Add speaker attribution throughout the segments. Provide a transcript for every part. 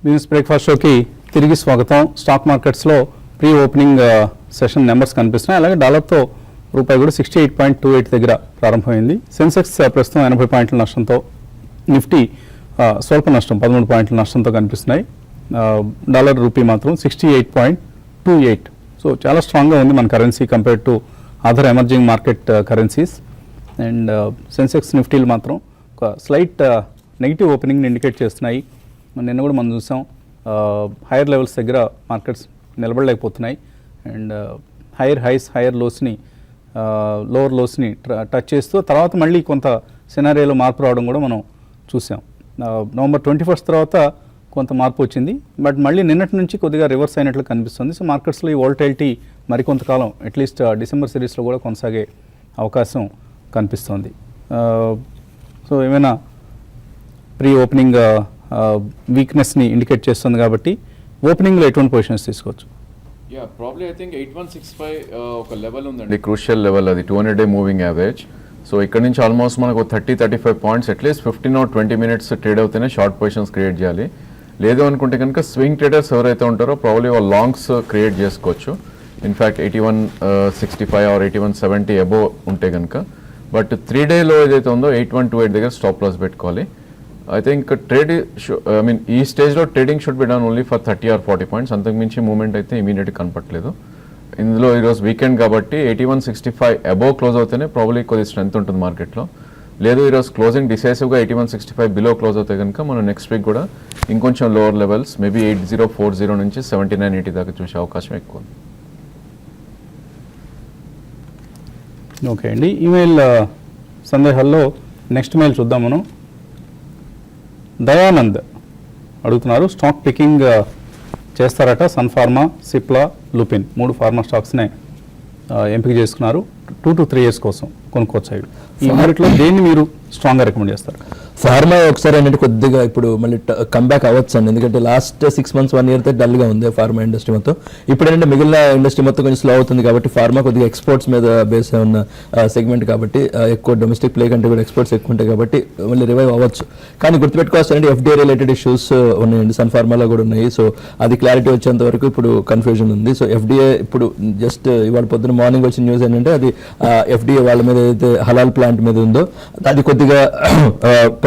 Speaker 1: Business breakfast షోకి తిరిగి స్వాగతం. స్టాక్ మార్కెట్స్లో ప్రీ ఓపెనింగ్ సెషన్ నెంబర్స్ కనిపిస్తున్నాయి. అలాగే డాలర్తో రూపాయి కూడా 68.28 దగ్గర ప్రారంభమైంది. సెన్సెక్స్ ప్రస్తుతం 80 పాయింట్ల నష్టంతో, నిఫ్టీ స్వల్ప నష్టం 13 పాయింట్ల నష్టంతో కనిపిస్తున్నాయి. డాలర్ రూపీ మాత్రం 68.28. సో చాలా స్ట్రాంగ్గా ఉంది మన currency compared to other emerging market currencies. And Sensex నిఫ్టీలు మాత్రం ఒక స్లైట్ నెగిటివ్ ఓపెనింగ్ని ఇండికేట్ చేస్తున్నాయి. నిన్న కూడా మనం చూసాం హైయర్ లెవెల్స్ దగ్గర మార్కెట్స్ నిలబడలేకపోతున్నాయి. అండ్ హైయర్ హైస్ హైయర్ లోస్ని లోవర్ లోస్ని టచ్ చేస్తూ తర్వాత మళ్ళీ కొంత సినారియోలో మార్పు రావడం కూడా మనం చూసాం. నవంబర్ 21 తర్వాత కొంత మార్పు వచ్చింది, బట్ మళ్ళీ నిన్నటి నుంచి కొద్దిగా రివర్స్ అయినట్లు కనిపిస్తుంది. సో మార్కెట్స్లో ఈ వోల్టైలిటీ మరికొంతకాలం అట్లీస్ట్ డిసెంబర్ సిరీస్లో కూడా కొనసాగే అవకాశం కనిపిస్తుంది. సో ఏమైనా ప్రీ ఓపెనింగ్ వీక్నెస్ని ఇండికేట్ చేస్తుంది కాబట్టి ఓపెనింగ్లో ఎటువంటి పొజిషన్స్ తీసుకోవచ్చు?
Speaker 2: యా ప్రాబ్లీ ఐ థింక్ 8165 ఒక లెవెల్ ఉందండి, క్రూషియల్ లెవెల్, అది 200-డే మూవింగ్ యావరేజ్. సో ఇక్కడ నుంచి ఆల్మోస్ట్ మనకు 30-35 points at least 15 or 20 minutes trade అవుతేనే షార్ట్ పొజిషన్స్ క్రియేట్ చేయాలి. లేదు అనుకుంటే కనుక స్వింగ్ ట్రేడర్స్ ఎవరైతే ఉంటారో ప్రాబ్లీ వాళ్ళు లాంగ్స్ క్రియేట్ చేసుకోవచ్చు. ఇన్ఫ్యాక్ట్ 8165 or 8170 అబోవ్ ఉంటే కనుక. బట్ 3-డేలో ఏదైతే ఉందో 8128 దగ్గర స్టాప్ లాస్ పెట్టుకోవాలి. ఐ థింక్ ఈ స్టేజ్లో trading should be done only for 30 or 40 points. అంతకుమించి మూవ్మెంట్ అయితే ఇమీడియట్గా కనపట్లేదు. ఇందులో ఈరోజు వీకెండ్ కాబట్టి 8165 అబోవ్ క్లోజ్ అవుతేనే ప్రాబ్లీ కొద్ది స్ట్రెంత్ ఉంటుంది మార్కెట్లో. లేదు ఈరోజు క్లోజింగ్ డిసైసివ్గా 8165 బిలో క్లోజ్ అవుతే కనుక మనం నెక్స్ట్ వీక్ కూడా ఇంకొంచెం లోవర్ లెవెల్స్ మేబీ 8040 నుంచి 7980 దాకా చూసే అవకాశం ఎక్కువ ఉంది.
Speaker 1: ఓకే అండి, ఈమెయిల్ సందేహాల్లో నెక్స్ట్ మెయిల్ చూద్దాం మనం. దయానంద్ అడుగుతున్నారు, స్టాక్ పికింగ్ చేస్తారట. సన్ ఫార్మా, సిప్లా, లుపిన్ 3 ఫార్మా స్టాక్స్నే ఎంపిక చేసుకున్నారు. 2 to 3 years కోసం కొనుక్కోవచ్చు. ఈ మార్కెట్లో దేన్ని మీరు స్ట్రాంగ్గా రికమెండ్ చేస్తారు?
Speaker 3: ఫార్మా ఒకసారి ఏంటంటే కొద్దిగా ఇప్పుడు మళ్ళీ కంబ్యాక్ అవ్వచ్చు అండి, ఎందుకంటే లాస్ట్ 6 months 1 year డల్గా ఉంది ఫార్మా ఇండస్ట్రీ మొత్తం. ఇప్పుడు ఏంటంటే మిగిలిన ఇండస్ట్రీ మొత్తం కొంచెం స్లో అవుతుంది కాబట్టి ఫార్మా కొద్దిగా ఎక్స్పోర్ట్స్ మీద బేస్ ఉన్న సెగ్మెంట్ కాబట్టి ఎక్కువ డొమెస్టిక్ ప్లే కంటే కూడా ఎక్స్పోర్ట్స్ ఎక్కువ ఉంటాయి కాబట్టి మళ్ళీ రివైవ్ అవ్వచ్చు. కానీ గుర్తుపెట్టుకోవాల్సిందంటే ఎఫ్డీఏ రిలేటెడ్ ఇష్యూస్ ఉన్నాయండి, సన్ ఫార్మాలో కూడా ఉన్నాయి. సో అది క్లారిటీ వచ్చేంత వరకు ఇప్పుడు కన్ఫ్యూజన్ ఉంది. సో ఎఫ్డీఏ ఇప్పుడు జస్ట్ ఇవాళ పొద్దున మార్నింగ్ వచ్చిన న్యూస్ ఏంటంటే అది ఎఫ్డీఏ వాళ్ళ మీద ఏదైతే హలాల్ ప్లాంట్ మీద ఉందో అది కొద్దిగా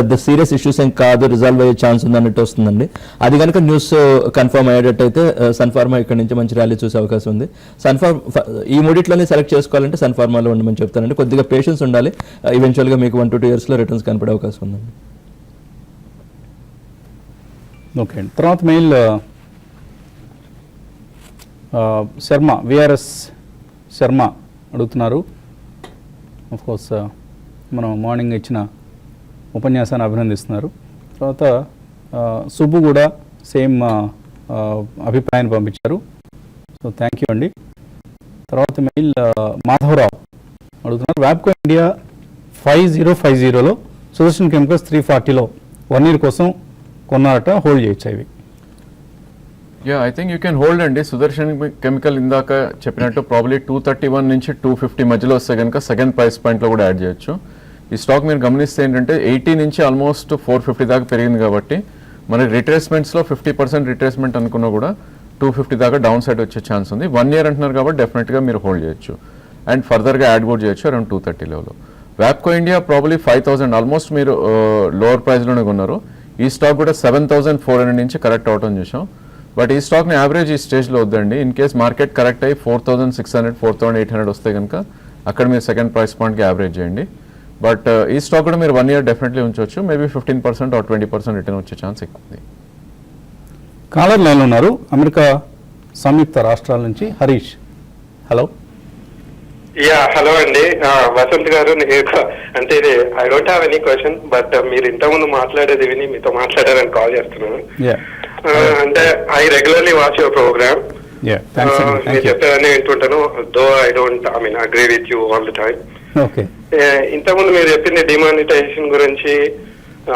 Speaker 3: పెద్ద సీరియస్ ఇష్యూస్ ఏం కాదు, రిజాల్వ్ అయ్యే ఛాన్స్ ఉంది అన్నట్టు వస్తుందండి. అది కనుక న్యూస్ కన్ఫర్మ్ అయ్యేటట్టయితే సన్ ఫార్మా ఇక్కడ నుంచి మంచి ర్యాలీ చూసే అవకాశం ఉంది. ఈ మూడిట్లోనే సెలెక్ట్ చేసుకోవాలంటే సన్ ఫార్మాలో ఉండమని చెప్తానండి. కొద్దిగా పేషెన్స్ ఉండాలి, ఈవెన్చువల్గా మీకు 1 to 2 years రిటర్న్స్ కనపడే అవకాశం ఉందండి.
Speaker 1: ఓకే అండి, తర్వాత మెయిల్ శర్మ, విఆర్ఎస్ శర్మ అడుగుతున్నారు. ఆఫ్కోర్స్ మనం మార్నింగ్ ఇచ్చిన ఉపన్యాసాన్ని అభినందిస్తున్నారు. తర్వాత సుబ్బు కూడా సేమ్ అభిప్రాయాన్ని పంపించారు. సో థ్యాంక్ యూ అండి. తర్వాత మెయిల్ మాధవరావు అడుగుతున్నారు, వ్యాప్కో ఇండియా 5050లో సుదర్శన్ కెమికల్స్ 340లో 1 year కోసం కొన్నారట, హోల్డ్ చేయొచ్చు ఇవి?
Speaker 2: Yeah I think you can hold అండి. సుదర్శన్ కెమికల్ ఇందాక చెప్పినట్టు ప్రాబ్లీ 231 నుంచి 250 మధ్యలో వస్తే కనుక సెకండ్ ప్రైస్ పాయింట్లో కూడా యాడ్ చేయొచ్చు. ఈ స్టాక్ మీరు గమనిస్తే ఏంటంటే 80 నుంచి ఆల్మోస్ట్ 450 దాకా పెరిగింది కాబట్టి మన రిట్రేస్మెంట్స్లో 50% రిట్రేస్మెంట్ అనుకున్నా కూడా 250 దాకా డౌన్ సైడ్ వచ్చే ఛాన్స్ ఉంది. 1 year అంటున్నారు కాబట్టి డెఫినెట్గా మీరు హోల్డ్ చేయొచ్చు అండ్ ఫర్దర్గా యాడ్ కూడా చేయొచ్చు అరౌండ్ 230 లెవెల్లో. వ్యాప్కో ఇండియా ప్రాబ్లీ 5000 ఆల్మోస్ట్ మీరు లోవర్ ప్రైస్లోనే కొన్నారు. ఈ స్టాక్ కూడా 7400 నుంచి కరెక్ట్ అవటం చూసాం. బట్ ఈ స్టాక్ని యావరేజ్ ఈ స్టేజ్లో వద్దండి. ఇన్ కేస్ మార్కెట్ కరెక్ట్ అయ్యి 4600 4800 వస్తే కనుక అక్కడ మీరు సెకండ్ ప్రైస్ పాయింట్కి యావరేజ్ చేయండి. బట్ ఈ స్టాక్ కూడా మీరు 1 year డెఫినెట్లీ ఉంచవచ్చు. మేబీ 15% or 20% రిటర్న్ వచ్చే ఛాన్స్ ఎక్కువ ఉంది.
Speaker 1: కాలర్ లైన్లో ఉన్నారు, అమెరికా సంయుక్త రాష్ట్రాల నుంచి హరీష్. హలో.
Speaker 4: హలో అండి, వసంత్ గారు. అంటే ఇది I don't have any question, but మీరు ఇంతకుముందు మాట్లాడేది విని మీతో మాట్లాడారని కాల్ చేస్తున్నాను. అంటే I regularly watch your programme. మీరు చెప్పేదాన్ని వింటుంటాను, though I don't agree with you all the time. ఇంతకుముందు మీరు చెప్పింది డిమానిటైజేషన్ గురించి,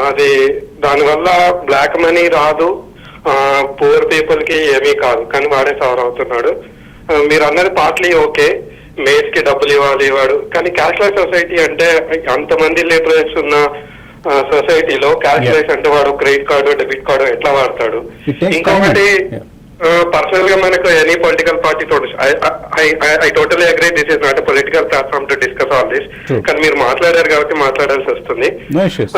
Speaker 4: అది దానివల్ల బ్లాక్ మనీ రాదు, పూర్ పీపుల్ కి ఏమీ కాదు, కానీ వాడే సవర్ అవుతున్నాడు. మీరు అన్నది పార్ట్లీ ఓకే, మేడ్స్ కి డబ్బులు ఇవ్వాలి వాడు, కానీ క్యాష్లెస్ సొసైటీ అంటే అంతమంది లిటరేట్స్ ఉన్న సొసైటీలో క్యాష్లెస్ అంటే వాడు క్రెడిట్ కార్డు డెబిట్ కార్డు ఎట్లా వాడతాడు.
Speaker 1: It takes
Speaker 4: ఇంకొకటి
Speaker 1: time. Yeah.
Speaker 4: పర్సనల్ గా మనకు ఎనీ పొలిటికల్ పార్టీ తోటి I totally agree this is not a political platform to discuss all this.
Speaker 1: True.
Speaker 4: కానీ మీరు మాట్లాడారు కాబట్టి మాట్లాడాల్సి వస్తుంది.
Speaker 1: No issues.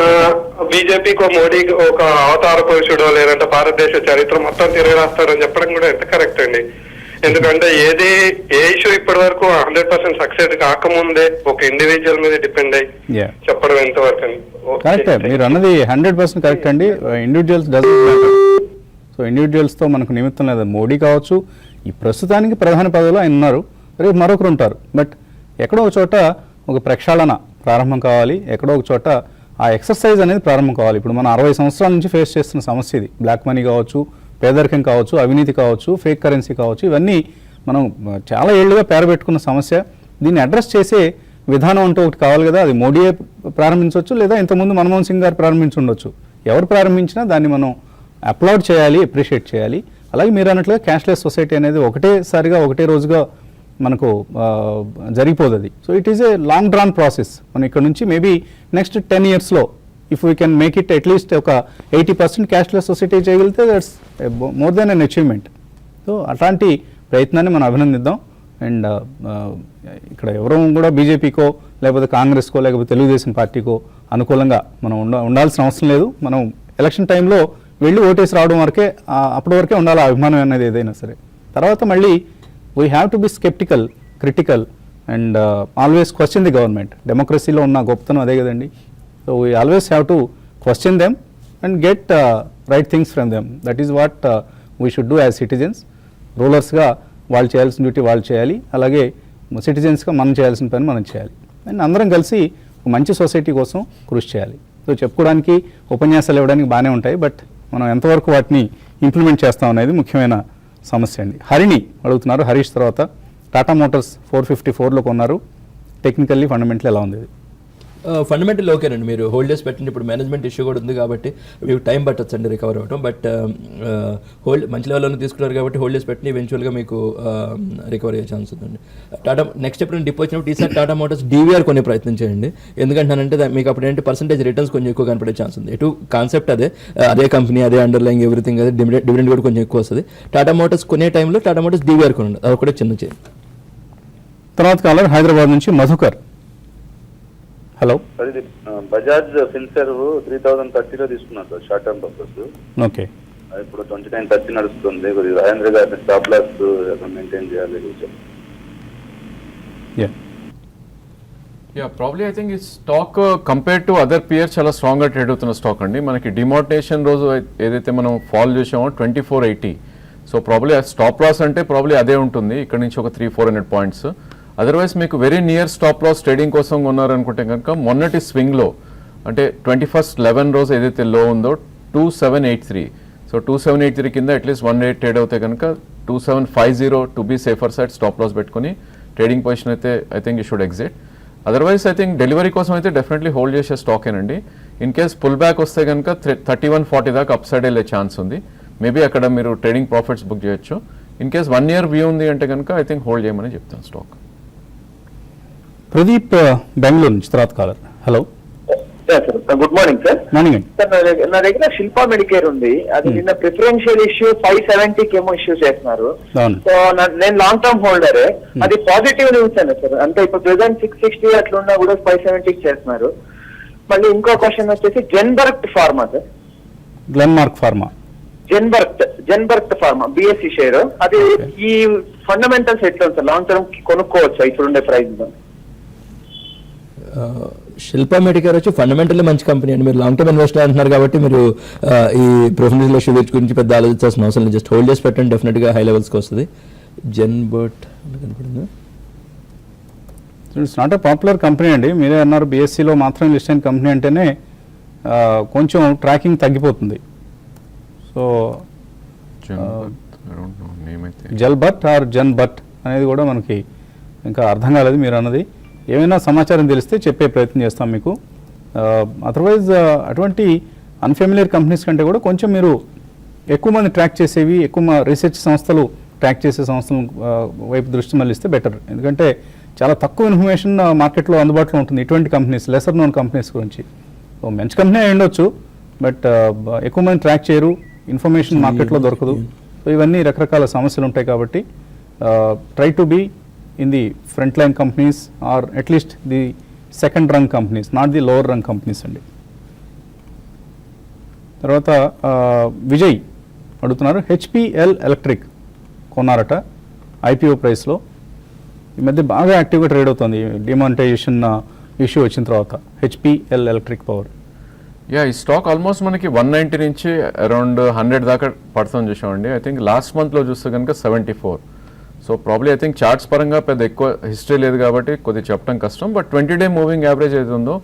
Speaker 4: బీజేపీకి మోడీకి ఒక అవతార పురుషుడో లేదంటే భారతదేశ చరిత్ర మొత్తం తిరగరాస్తారని చెప్పడం కూడా ఎంత కరెక్ట్ అండి. ఎందుకంటే ఏ ఇష్యూ ఇప్పటి వరకు 100% సక్సెస్ కాకముందే ఒక ఇండివిజువల్ మీద డిపెండ్ అయ్యి
Speaker 1: Yeah.
Speaker 4: చెప్పడం ఎంతవరకు అని.
Speaker 1: కరెక్టే, మీరు అన్నది 100% కరెక్ట్ అండి. Individuals doesn't matter. సో ఇండివిజువల్స్తో మనకు నిమిత్తం లేదు. మోడీ కావచ్చు, ఈ ప్రస్తుతానికి ప్రధాన పదవిలో ఆయన ఉన్నారు, రేపు మరొకరు ఉంటారు. బట్ ఎక్కడో ఒక చోట ఒక ప్రక్షాళన ప్రారంభం కావాలి, ఎక్కడో ఒక చోట ఆ ఎక్సర్సైజ్ అనేది ప్రారంభం కావాలి. ఇప్పుడు మనం 60 సంవత్సరాల నుంచి ఫేస్ చేస్తున్న సమస్య ఇది. బ్లాక్ మనీ కావచ్చు, పేదరికం కావచ్చు, అవినీతి కావచ్చు, ఫేక్ కరెన్సీ కావచ్చు, ఇవన్నీ మనం చాలా ఏళ్లుగా పేరబెట్టుకున్న సమస్య. దీన్ని అడ్రస్ చేసే విధానం అంటూ ఒకటి కావాలి కదా. అది మోడీయే ప్రారంభించవచ్చు, లేదా ఇంతకుముందు మన్మోహన్ సింగ్ గారు ప్రారంభించి ఉండొచ్చు. ఎవరు ప్రారంభించినా దాన్ని మనం అప్లాడ్ చేయాలి, అప్రిషియేట్ చేయాలి. అలాగే మీరు అన్నట్లుగా క్యాష్లెస్ సొసైటీ అనేది ఒకటేసారిగా ఒకటే రోజుగా మనకు జరిగిపోదు అది. So it is a long drawn process. మనం ఇక్కడ నుంచి మేబీ నెక్స్ట్ 10 yearsలో if we can make it at least ఒక 80% క్యాష్లెస్ సొసైటీ చేయగలిగితే that's more than an achievement. So అట్లాంటి ప్రయత్నాన్ని మనం అభినందిద్దాం. అండ్ ఇక్కడ ఎవరూ కూడా బీజేపీకో లేకపోతే కాంగ్రెస్కో లేకపోతే తెలుగుదేశం పార్టీకో అనుకూలంగా మనం ఉండాల్సిన అవసరం లేదు. మనం ఎలక్షన్ టైంలో వెళ్ళి ఓటేసి రావడం వరకే, అప్పటి వరకే ఉండాలి ఆ అభిమానం అనేది ఏదైనా సరే. తర్వాత మళ్ళీ we have to be sceptical, critical and always question the government. డెమోక్రసీలో ఉన్న గొప్పతనం అదే కదండి. So we always have to question them and get right things from them. That is what we should do as citizens. రూలర్స్గా వాళ్ళు చేయాల్సిన duty వాళ్ళు చేయాలి, అలాగే సిటిజన్స్గా మనం చేయాల్సిన పని మనం చేయాలి. అండ్ అందరం కలిసి ఒక మంచి సొసైటీ కోసం కృషి చేయాలి. సో చెప్పుకోవడానికి ఉపన్యాసాలు ఇవ్వడానికి బాగానే ఉంటాయి, బట్ మనం ఎంతవరకు వాటిని ఇంప్లిమెంట్ చేస్తాం అనేది ముఖ్యమైన సమస్య అండి. హరిని అడుగుతున్నారు. హరీష్ తర్వాత టాటా మోటార్స్ 454లో కొన్నారు. టెక్నికల్లీ ఫండమెంటల్ ఎలా ఉంది?
Speaker 3: ఫండమెంటల్ ఓకేనండి. మీరు హోల్డర్స్ పెట్టండి. ఇప్పుడు మేనేజ్మెంట్ ఇష్యూ కూడా ఉంది కాబట్టి మీకు టైం పట్టొచ్చండి రికవర్ అవ్వడం. బట్ మంచి లెవెల్లో తీసుకున్నారు కాబట్టి హోల్డర్స్ పెట్టిన ఈవెన్చువల్గా మీకు రికవర్ అయ్యే ఛాన్స్ ఉందండి. టాటా నెక్స్ట్ ఎప్పుడైనా డిప్ వచ్చినప్పుడు ఈసారి టాటా మోటార్స్ DVR కొనే ప్రయత్నం చేయండి. ఎందుకంటే మీకు అప్పుడు ఏంటి పర్సెంటేజ్ రిటర్న్స్ కొంచెం ఎక్కువ కనపడే ఛాన్స్ ఉంది. ఎటు కాన్సెప్ట్ అదే కంపెనీ, అదే అండర్లైంగ్ ఎవ్రీథింగ్, అదే డివిడెండ్ కూడా కొంచెం ఎక్కువ వస్తుంది. టాటా మోటార్స్ కొనే టైంలో టాటా మోటార్స్ DVR కొనండి. అది ఒకటే చిన్న చేయండి.
Speaker 1: తర్వాత కాలర్ హైదరాబాద్ నుంచి మధుకర్. హలో.
Speaker 5: అది బజాజ్ ఫిన్సర్వ్ 3030లో తీసుకున్నాను sir, short term purpose.
Speaker 1: Okay.
Speaker 5: ఇప్పుడు 2930 నడుస్తుంది. కొద్దిగా రాజేంద్ర గారిని స్టాప్ లాస్ మెయింటైన్ చేయాలి.
Speaker 2: ప్రాబ్లీ ఐ థింక్ ఈ stock compare to other peers చాలా స్ట్రాంగ్గా ట్రేడ్ అవుతున్న స్టాక్ అండి. మనకి డిమార్టేషన్ రోజు ఏదైతే మనం ఫాల్ చేసామో 2480. సో ప్రాబ్లీ స్టాప్ లాస్ అంటే ప్రాబ్లీ అదే ఉంటుంది, ఇక్కడ నుంచి ఒక 300-400 పాయింట్స్. అదర్వైజ్ మీకు very near stop loss trading కోసం ఉన్నారనుకుంటే కనుక మొన్నటి స్వింగ్లో అంటే 21/11 రోజు ఏదైతే లో ఉందో 2783. సో 2783 కింద అట్లీస్ట్ 1 డే ట్రేడ్ అవుతే కనుక 2750 to be safer side stop loss పెట్టుకుని ట్రేడింగ్ పొజిషన్ అయితే I think you should exit. Otherwise I think delivery కోసం అయితే డెఫినెట్లీ హోల్డ్ చేసే స్టాకేనండి. ఇన్ కేస్ పుల్ బ్యాక్ వస్తే కనుక 3140 దాకా అప్ సైడ్ వెళ్ళే ఛాన్స్ ఉంది. మేబీ అక్కడ మీరు ట్రేడింగ్ ప్రాఫిట్స్ బుక్ చేయొచ్చు. ఇన్ కేస్ 1 year వ్యూ ఉంది అంటే కనుక ఐ థింక్ హోల్డ్ చేయమని చెప్తాను స్టాక్.
Speaker 1: ప్రదీప్ బెంగళూరు నుంచి తర్వాత caller. Hello.
Speaker 6: Good morning sir.
Speaker 1: Morning అండి.
Speaker 6: సార్ నా దగ్గర శిల్పా మెడికేర్ ఉంది. అది నిన్న ప్రిఫరెన్షియల్ ఇష్యూ 570 ఏమో ఇష్యూ చేస్తున్నారు. సో నేను లాంగ్ టర్మ్ హోల్డర్. అది పాజిటివ్ న్యూస్ అండి సార్. అంటే ఇప్పుడు ప్రెసెంట్ 660 అట్లున్నా కూడా 570 చేస్తున్నారు. మళ్ళీ ఇంకో క్వశ్చన్ వచ్చేసి Jenburkt pharma sir.
Speaker 1: Glenmark pharma.
Speaker 6: Jenburkt pharma BSE share. అది ఈ ఫండమెంటల్స్ ఎట్లా సార్? లాంగ్ టర్మ్ కొనుక్కోవచ్చా ఇప్పుడుండే ప్రైస్ లో?
Speaker 3: శిల్పా మెడికేర్ వచ్చి ఫండమెంటల్లీ మంచి కంపెనీ అండి. మీరు లాంగ్ టర్మ్ ఇన్వెస్టర్ అంటున్నారు కాబట్టి మీరు ఈ ప్రొఫెషనల్ ఇష్యూస్ గురించి పెద్ద ఆలోచించాల్సిన అవసరం లేదు. జస్ట్ హోల్డ్ చేసి పెట్టండి, డెఫినెట్గా హై లెవెల్స్కి వస్తుంది. జెన్బర్ట్ కనపడింది.
Speaker 1: It's not a popular company అండి. మీరే అన్నారు BSEలో మాత్రం లిస్ట్ అయిన కంపెనీ అంటేనే కొంచెం ట్రాకింగ్ తగ్గిపోతుంది. సో జల్బట్ ఆర్ జన్బట్ అనేది కూడా మనకి ఇంకా అర్థం కాలేదు మీరు అన్నది. ఏమైనా సమాచారం తెలిస్తే చెప్పే ప్రయత్నం చేస్తాం మీకు. అదర్వైజ్ అటువంటి అన్ఫెమిలియర్ కంపెనీస్ కంటే కూడా కొంచెం మీరు ఎక్కువ మంది ట్రాక్ చేసేవి, ఎక్కువ రీసెర్చ్ సంస్థలు ట్రాక్ చేసే సంస్థల వైపు దృష్టి మళ్ళిస్తే బెటర్. ఎందుకంటే చాలా తక్కువ ఇన్ఫర్మేషన్ మార్కెట్లో అందుబాటులో ఉంటుంది ఇటువంటి కంపెనీస్, లెసర్ నోన్ కంపెనీస్ గురించి. మంచి కంపెనీ అయి ఉండొచ్చు, బట్ ఎక్కువ మంది ట్రాక్ చేయరు, ఇన్ఫర్మేషన్ మార్కెట్లో దొరకదు. సో ఇవన్నీ రకరకాల సమస్యలు ఉంటాయి కాబట్టి try to be in the front line companies or at least the second rung companies, not the lower rung companies అండి. తర్వాత విజయ్ అడుగుతున్నారు, హెచ్పిఎల్ ఎలక్ట్రిక్ కొన్నారట ఐపీఓ ప్రైస్లో, ఈ మధ్య బాగా యాక్టివ్గా ట్రేడ్ అవుతుంది డిమానిటైజేషన్ ఇష్యూ వచ్చిన తర్వాత. హెచ్పిఎల్ ఎలక్ట్రిక్ పవర్,
Speaker 2: ఈ స్టాక్ ఆల్మోస్ట్ మనకి 190 నుంచి అరౌండ్ 100 దాకా పడుతుంది చూసామండి. ఐ థింక్ లాస్ట్ మంత్లో చూస్తే కనుక 74. So probably I think charts పరంగా పెద్ద ఎక్కువ హిస్టరీ లేదు కాబట్టి కొద్దిగా చెప్పడం కష్టం. బట్ 20-day మూవింగ్ యావరేజ్ ఏది ఉందో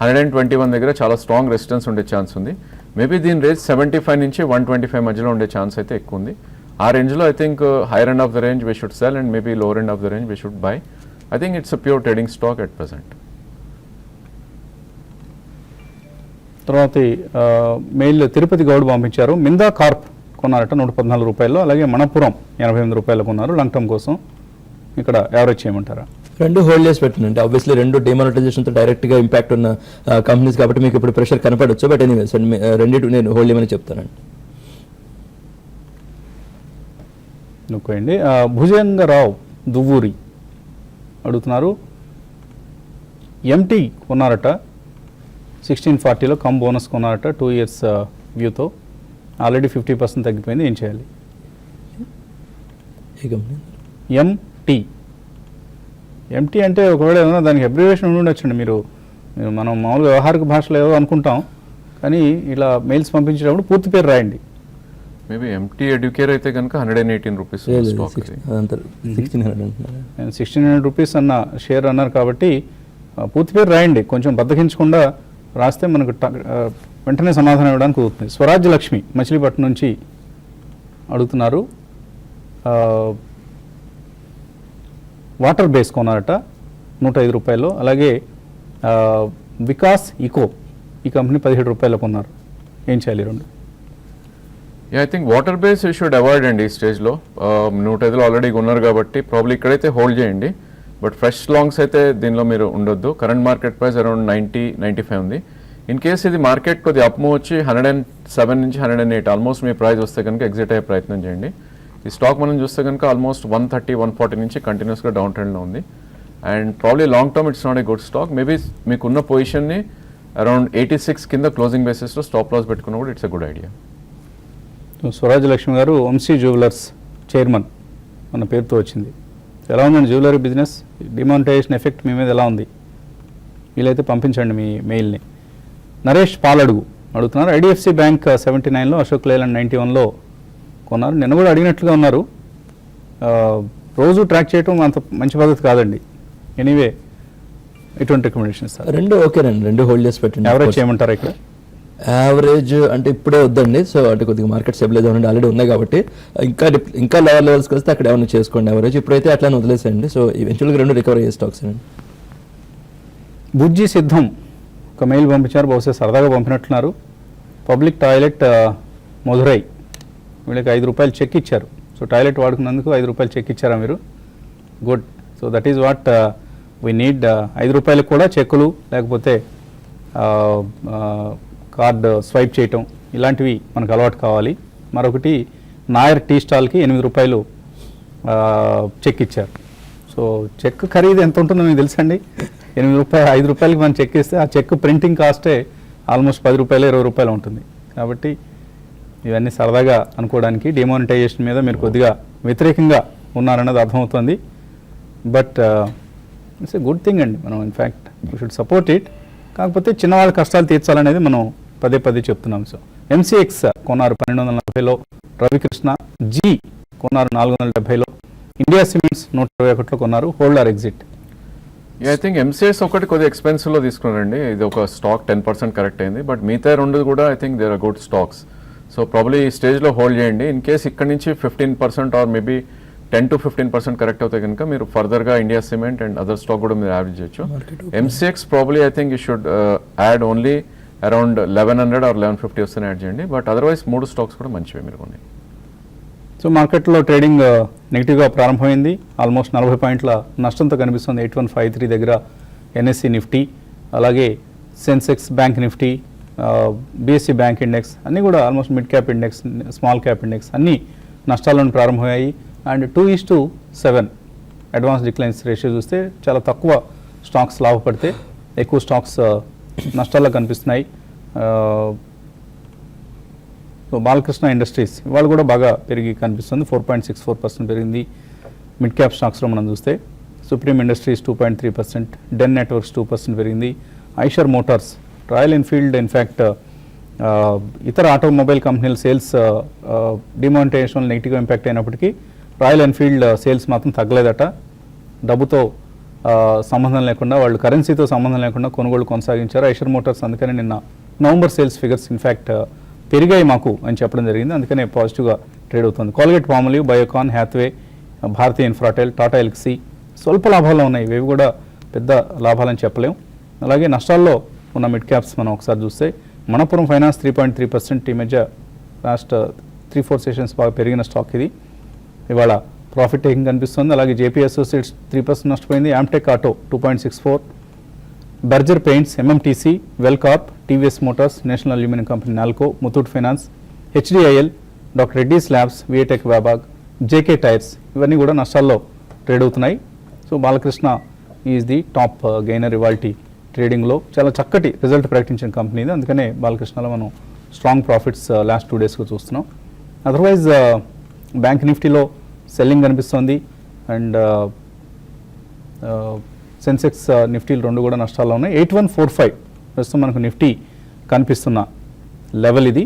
Speaker 2: 121 దగ్గర చాలా స్ట్రాంగ్ రెసిస్టెన్స్ ఉండే ఛాన్స్ ఉంది. మేబీ దీని రేంజ్ 75 నుంచి 125 మధ్యలో ఉండే ఛాన్స్ అయితే ఎక్కువ ఉంది. ఆ రేంజ్లో I think higher end of the range we should cell and maybe lower end of the range we should buy. I think it's a pure trading stock at present.
Speaker 1: తర్వాత mail Tirupati Goud పంపించారు, మిందా Corp కొన్నారట 114 రూపాయలు, అలాగే మణపురం 88 రూపాయలు కొన్నారు long term కోసం. ఇక్కడ average చేయమంటారా?
Speaker 3: రెండు హోల్డ్ చేసి పెట్టండి. ఆబ్వియస్లీ రెండు డిమానిటైజేషన్తో డైరెక్ట్గా ఇంపాక్ట్ ఉన్న కంపెనీస్ కాబట్టి మీకు ఇప్పుడు ప్రెషర్ కనపడవచ్చు. బట్ ఎనీవేస్ రెండింటి నేను హోల్డ్ చేయమని చెప్తానండి.
Speaker 1: ఓకేండి. భుజంగరావు దువ్వూరి అడుగుతున్నారు, ఎంటీ కొన్నారట 1640లో కమ్ బోనస్ కొన్నారట 2 years వ్యూతో, ఆల్రెడీ 50% తగ్గిపోయింది, ఏం చేయాలి?
Speaker 3: ఏ కంపెనీ?
Speaker 1: ఎంటీ అంటే ఒకవేళ ఏదైనా దానికి అబ్రివేషన్ ఉండి ఉండొచ్చండి. మీరు మనం మామూలుగా వ్యవహారిక భాషలో ఏదో అనుకుంటాం, కానీ ఇలా మెయిల్స్ పంపించేటప్పుడు పూర్తి పేరు రాయండి.
Speaker 2: మేబీ ఎంటీ ఎడ్యుకేర్ అయితే కనుక 118 రూపీస్ స్టాక్.
Speaker 1: 1600 రూపీస్ అన్న షేర్ అన్నారు కాబట్టి పూర్తి పేరు రాయండి. కొంచెం బద్దకించకుండా రాస్తే మనకు వెంటనే సమాధానం ఇవ్వడానికి కుదురుతుంది. స్వరాజ్య లక్ష్మి మచిలీపట్నం నుంచి అడుగుతున్నారు, వాటర్ బేస్ కొన్నారట 105 రూపాయలు, అలాగే వికాస్ ఇకో ఈ కంపెనీ 17 రూపాయలు కొన్నారు, ఏం చేయాలి రెండు?
Speaker 2: I think water base you should avoid అండి ఈ స్టేజ్లో. 105లో ఆల్రెడీ ఉన్నారు కాబట్టి ప్రాబ్లీ ఇక్కడైతే హోల్డ్ చేయండి. బట్ ఫ్రెష్ లాంగ్స్ అయితే దీనిలో మీరు ఉండొద్దు. కరెంట్ మార్కెట్ ప్రైస్ అరౌండ్ 90-95 ఉంది. ఇన్ కేస్ ఇది మార్కెట్ కొద్దిగా అప్ మూవ్ వచ్చి 107 నుంచి 108 ఆల్మోస్ట్ మీ ప్రైస్ వస్తే కనుక ఎగ్జిట్ అయ్యే ప్రయత్నం చేయండి. ఈ స్టాక్ మనం చూస్తే కనుక ఆల్మోస్ట్ 130-140 నుంచి కంటిన్యూస్గా డౌన్ ట్రెండ్లో ఉంది. And probably long term it's not a good stock. Maybe మీకున్న పొజిషన్ని అరౌండ్ 86 కింద క్లోజింగ్ బేసిస్లో స్టాప్ లాస్ పెట్టుకున్న కూడా it's a good idea.
Speaker 1: Swaraj Lakshmi గారు వంశీ జ్యువెలర్స్ చైర్మన్ మన పేరుతో వచ్చింది. ఎలా ఉందండి జ్యువెలరీ బిజినెస్? డిమానిటైజేషన్ ఎఫెక్ట్ మీ మీద ఎలా ఉంది? వీలైతే పంపించండి మీ మెయిల్ని. నరేష్ పాలడుగు అడుగుతున్నారు, ఐడిఎఫ్సి బ్యాంక్ 79లో, అశోక్ లేలాండ్ 91లో కొన్నారు. నిన్న కూడా అడిగినట్లుగా ఉన్నారు. రోజు ట్రాక్ చేయడం అంత మంచి పద్ధతి కాదండి. ఎనీవే ఎటువంటి రికమెండేషన్ ఇస్తారు?
Speaker 3: రెండు ఓకేనండి, రెండు హోల్డ్ చేసి పెట్టండి.
Speaker 1: యావరేజ్ చేయమంటారా ఇక్కడ?
Speaker 3: యావరేజ్ అంటే ఇప్పుడే వద్దండి. సో అంటే కొద్దిగా మార్కెట్ స్టెబిలైజ్ అవ్వండి, ఆల్రెడీ ఉన్నాయి కాబట్టి ఇంకా లోవర్ లెవెల్స్కి వస్తే అక్కడ ఏమైనా చేసుకోండి యావరేజ్. ఇప్పుడైతే అట్లానే వదిలేసేయండి. సో ఈవెన్చువల్గా రెండు రికవర్ అయ్యే స్టాక్స్ అండి.
Speaker 1: బుజ్జి సిద్ధం ఒక మెయిల్ పంపించారు, బహుశా సరదాగా పంపినట్లున్నారు. పబ్లిక్ టాయిలెట్ మధురై, వీళ్ళకి 5 రూపాయలు చెక్ ఇచ్చారు. సో టాయిలెట్ వాడుకున్నందుకు 5 రూపాయలు చెక్ ఇచ్చారా మీరు? Good. So that is what we need. 5 రూపాయలకు కూడా చెక్కులు లేకపోతే కార్డ్ స్వైప్ చేయటం ఇలాంటివి మనకు అలవాటు కావాలి. మరొకటి నాయర్ టీ స్టాల్కి 8 రూపాయలు చెక్ ఇచ్చారు. సో చెక్ ఖరీదు ఎంత ఉంటుందో మీకు తెలుసండి? 8 రూపాయలు, 5 రూపాయలకి మనం చెక్ ఇస్తే ఆ చెక్ ప్రింటింగ్ కాస్టే ఆల్మోస్ట్ 10 రూపాయలు 20 రూపాయలు ఉంటుంది. కాబట్టి ఇవన్నీ సరదాగా అనుకోవడానికి, డిమానిటైజేషన్ మీద మీరు కొద్దిగా వ్యతిరేకంగా ఉన్నారన్నది అర్థమవుతుంది. But it's a good thing అండి. మనం in fact we should support it. కాకపోతే చిన్నవాళ్ళ కష్టాలు తీర్చాలనేది మనం పదే చెప్తున్నాం. సో ఎంసీఎక్స్ కొన్నారు 1240లో, రవికృష్ణ జీ కొన్నారు 470లో, ఇండియా సిమెంట్స్ 121లో కొన్నారు. Hold or exit?
Speaker 2: I think MCS ఒకటి కొద్దిగా ఎక్స్పెన్సివ్లో తీసుకున్నారండి. ఇది ఒక స్టాక్ 10% కరెక్ట్ అయింది. బట్ మిగతా రెండు కూడా I think there are good stocks. So probably ఈ స్టేజ్లో హోల్డ్ చేయండి. ఇన్ కేస్ ఇక్కడ నుంచి 15% ఆర్ మేబీ 10-15% కరెక్ట్ అవుతాయి కనుక మీరు ఫర్దర్గా India cement and other stock కూడా మీరు యావరేజ్ చేయొచ్చు. MCX probably I think you should add only around 1100 or 1150 వస్తేనే యాడ్ చేయండి. బట్ అదర్వైజ్ 3 స్టాక్స్ కూడా మంచివే మీరు ఉన్నాయి.
Speaker 1: సో మార్కెట్లో ట్రేడింగ్ నెగిటివ్గా ప్రారంభమైంది. ఆల్మోస్ట్ 40 పాయింట్ల నష్టంతో కనిపిస్తుంది. 8153 దగ్గర ఎన్ఎస్సి నిఫ్టీ, అలాగే Sensex, bank Nifty, BSc bank index అన్నీ కూడా almost mid cap index, small cap index అన్నీ నష్టాలను ప్రారంభమయ్యాయి. అండ్ 2:7 అడ్వాన్స్ డిక్లైన్స్ రేషియో చూస్తే చాలా తక్కువ స్టాక్స్ లాభపడితే ఎక్కువ స్టాక్స్ నష్టాల్లో కనిపిస్తున్నాయి. సో బాలకృష్ణ ఇండస్ట్రీస్ ఇవాళ కూడా బాగా పెరిగి కనిపిస్తుంది, 4.64% పెరిగింది. మిడ్ క్యాప్ స్టాక్స్లో మనం చూస్తే సుప్రీం ఇండస్ట్రీస్ 2.3%, డెన్ నెట్వర్క్స్ 2% పెరిగింది. Eicher Motors, royal Enfield in fact ఇతర ఆటోమొబైల్ కంపెనీల సేల్స్ డిమానిటైజేషన్ నెగిటివ్గా ఇంపాక్ట్ అయినప్పటికీ రాయల్ ఎన్ఫీల్డ్ సేల్స్ మాత్రం తగ్గలేదట. డబ్బుతో సంబంధం లేకుండా, వాళ్ళు కరెన్సీతో సంబంధం లేకుండా కొనుగోలు కొనసాగించారు ఐషర్ మోటార్స్. అందుకని నిన్న నవంబర్ సేల్స్ ఫిగర్స్ ఇన్ఫ్యాక్ట్ పెరిగాయి మాకు అని చెప్పడం జరిగింది, అందుకనే పాజిటివ్గా ట్రేడ్ అవుతుంది. కోల్గేట్ పామోలివ్, బయోకాన్, హ్యాత్వే, భారతీయ ఇన్ఫ్రాటెల్, టాటా ఎల్క్సీ స్వల్ప లాభాల్లో ఉన్నాయి, ఇవి కూడా పెద్ద లాభాలని చెప్పలేం. అలాగే నష్టాల్లో ఉన్న మిడ్ క్యాప్స్ మనం ఒకసారి చూస్తే మనపురం ఫైనాన్స్ 3.3% ఈ మధ్య లాస్ట్ 3-4 సెషన్స్ బాగా పెరిగిన స్టాక్ ఇది, ఇవాళ ప్రాఫిట్ టేకింగ్ కనిపిస్తుంది. అలాగే జేపీ అసోసియేట్స్ 3% నష్టపోయింది. Amtek auto 2.64, Berger paints, MMTC, Welcorp, TVS motors, national aluminium company Nalco, Muthoot finance, HDIL, doctor Reddy's labs, VA Tech Wabag, JK tyres ఇవన్నీ కూడా నష్టాల్లో ట్రేడ్ అవుతున్నాయి. So Balakrishna is the top gainer ఇవాల్టి ట్రేడింగ్లో. చాలా చక్కటి రిజల్ట్ ప్రకటించిన కంపెనీ ఇది, అందుకనే బాలకృష్ణలో మనం స్ట్రాంగ్ ప్రాఫిట్స్ లాస్ట్ 2 డేస్గా చూస్తున్నాం. అదర్వైజ్ బ్యాంక్ నిఫ్టీలో సెల్లింగ్ కనిపిస్తుంది అండ్ సెన్సెక్స్ నిఫ్టీలు రెండు కూడా నష్టాల్లో ఉన్నాయి. 8145 ప్రస్తుతం మనకు నిఫ్టీ కనిపిస్తున్న లెవెల్ ఇది.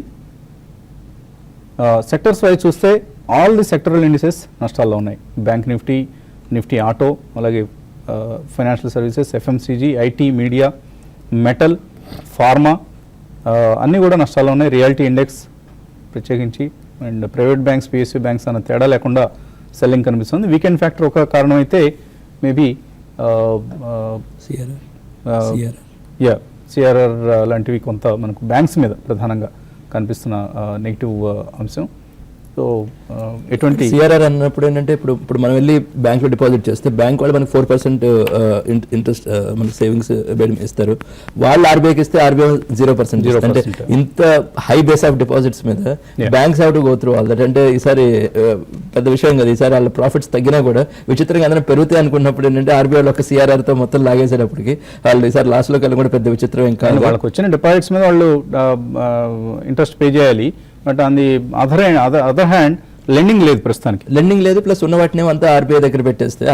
Speaker 1: సెక్టర్స్ వైజ్ చూస్తే ఆల్ ది సెక్టరల్ ఇండిసెస్ నష్టాల్లో ఉన్నాయి. బ్యాంక్ నిఫ్టీ, నిఫ్టీ ఆటో, అలాగే financial services, FMCG, IT, media, metal, pharma అన్నీ కూడా నష్టాల్లో ఉన్నాయి. రియాలిటీ ఇండెక్స్ ప్రత్యేకించి and private banks, PSU banks అన్న తేడా లేకుండా సెల్లింగ్ కనిపిస్తుంది. వీకెండ్ ఫ్యాక్టర్ ఒక కారణం అయితే మేబీ సిఆర్ఆర్ లాంటివి కొంత మనకు బ్యాంక్స్ మీద ప్రధానంగా కనిపిస్తున్న నెగిటివ్ అంశం. సో ఎటువంటి
Speaker 3: సిఆర్ఆర్ అన్నప్పుడు ఏంటంటే ఇప్పుడు మనం వెళ్ళి బ్యాంక్లో డిపాజిట్ చేస్తే బ్యాంక్ వాళ్ళు మనకి 4% ఇంట్రెస్ట్ మనకి సేవింగ్స్ ఇస్తారు. వాళ్ళు ఆర్బీఐకి ఇస్తే ఆర్బీఐ 0%. అంటే ఇంత హై బేస్ ఆఫ్ డిపాజిట్స్ మీద banks have to go through all that. అంటే ఈసారి పెద్ద విషయం కదా, ఈసారి వాళ్ళ ప్రాఫిట్స్ తగ్గినా కూడా విచిత్రంగా ఏదైనా పెరుగుతాయి అనుకున్నప్పుడు ఏంటంటే ఆర్బీఐ ఒక సిఆర్ఆర్తో మొత్తం లాగేసేటప్పటికి వాళ్ళు ఈసారి లాస్ట్లోకి వెళ్ళి కూడా పెద్ద విచిత్రం ఏం కాదు.
Speaker 1: వాళ్ళకి వచ్చిన డిపాజిట్స్ మీద వాళ్ళు ఇంట్రెస్ట్ పే చేయాలి. But on the other hand lending లేదు, ప్రస్తుతానికి
Speaker 3: లెండింగ్ లేదు. ప్లస్ ఉన్న వాటిని అంతా ఆర్బీఐ దగ్గర పెట్టేస్తే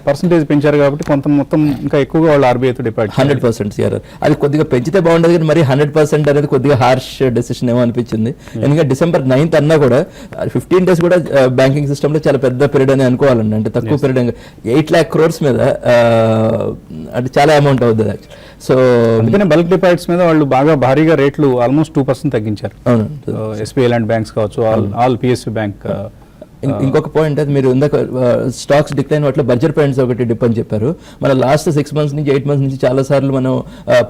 Speaker 1: పర్సంటేజ్ పెంచారు కాబట్టి కొంత మొత్తం ఇంకా ఎక్కువగా వాళ్ళు ఆర్బీఐతో డిపాజిట్
Speaker 3: 100% సిఆర్ఆర్. అది కొద్దిగా పెంచితే బాగుండదు కానీ మరి 100% అనేది కొద్దిగా హార్ష్ డెసిషన్ ఏమో అనిపించింది. ఎందుకంటే December 9th అన్నా కూడా 15 days కూడా బ్యాంకింగ్ సిస్టమ్ లో చాలా పెద్ద పీరియడ్ అని అనుకోవాలండి. అంటే తక్కువ పీరియడ్ 8 lakh crores మీద అంటే చాలా అమౌంట్ అవుతుంది. సో
Speaker 1: అందుకనే బల్క్ డిపాజిట్స్ మీద వాళ్ళు బాగా భారీగా రేట్లు ఆల్మోస్ట్ 2% తగ్గించారు. ఎస్బీఐ లాంటి బ్యాంక్స్ కావచ్చు, ఆల్ పిఎస్యూ బ్యాంక్.
Speaker 3: ఇంకొక పాయింట్ అది మీరు ఇందాక స్టాక్స్ డిక్లైన్ వాటిలో బర్జర్ పెయింట్స్ ఒకటి డిప్ అని చెప్పారు. మన లాస్ట్ 6 months నుంచి 8 months నుంచి చాలా సార్లు మనం